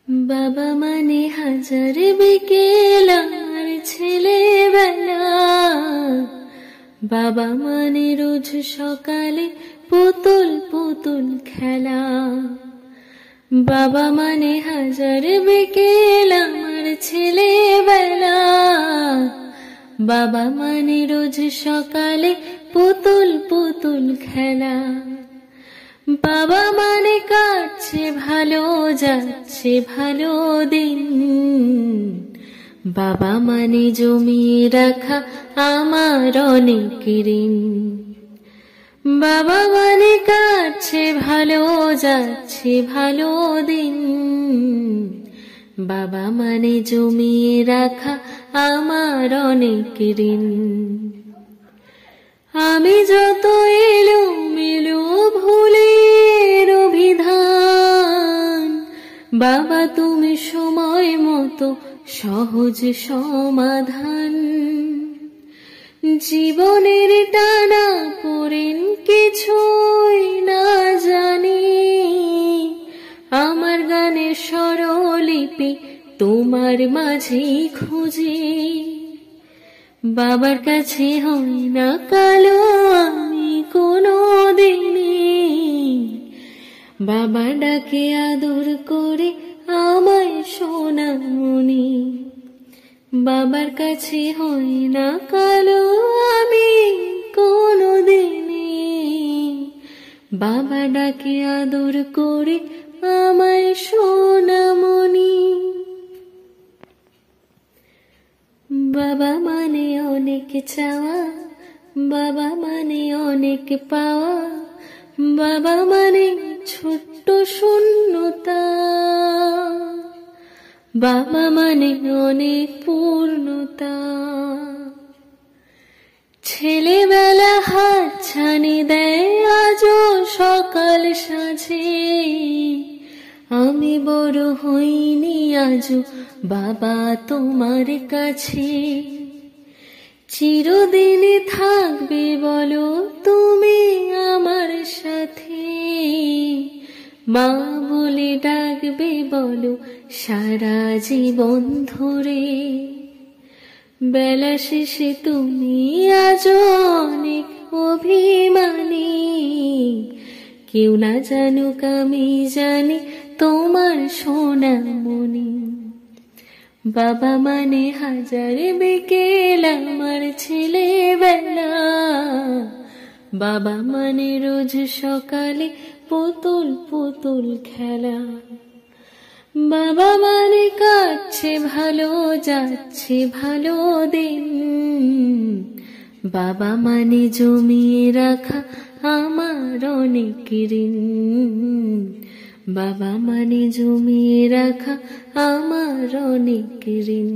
বাবা মানে হাজার বিকেল আমার ছেলেবেলা, বাবা মানে রোজ সকালে পুতুল পুতুল খেলা। বাবা মানে হাজার বিকেল আমার ছেলেবেলা, বাবা মানে রোজ সকালে পুতুল পুতুল খেলা। বাবা মানে কাটছে ভালো যাচ্ছে ভালো দিন, বাবা মানে জমিয়ে রাখা আমার অনেক ঋণ। বাবা মানে কাটছে ভালো যাচ্ছে ভালো দিন, বাবা মানে জমিয়ে রাখা আমার অনেক ঋণ। আমি যত এলোমেলো ভুলের অভিধান, বাবা তুমি সময় মতো সহজ সমাধান। জীবনের টানা পড়েন কিছুই না জানি, আমার গানের স্বরলিপি তোমার মাঝেই খুঁজি। বাবার কাছে হই না কালো আমি কোনো দিনই, বাবা ডাকে আদর করে আমায় সোনামণি। বাবার কাছে হই না কালো আমি কোনো দিনই, বাবা ডাকে আদর করে আমায় সোনামণি। বাবা মানে অনেক চাওয়া, বাবা মানে অনেক পাওয়া, বাবা মানে ছোট্ট শূন্যতা, বাবা মানে অনেক পূর্ণতা। ছেলেবেলা হাত ছানি দেয় আজও সকাল সাঁঝে, আমি বড় হইনি আজও বাবা তোমার কাছে। চিরদিন থাকবে বলো তুমি আমার সাথে, মা বলে ডাকবে বলো সারা জীবন ধরে। বেলা শেষে তুমি আজও অনেক অভিমানী, কেউ না জানুক আমি জানি তোমার সোনামণি। বাবা মানে হাজার বিকেল আমার ছেলেবেলা, বাবা মানে রোজ সকালে পুতুল পুতুল খেলা। বাবা মানে কাটছে ভালো যাচ্ছে ভালো দিন, বাবা মানে জমিয়ে রাখা আমার অনেক ঋণ। বাবা মানে জমিয়ে রাখা আমার অনেক ঋণ।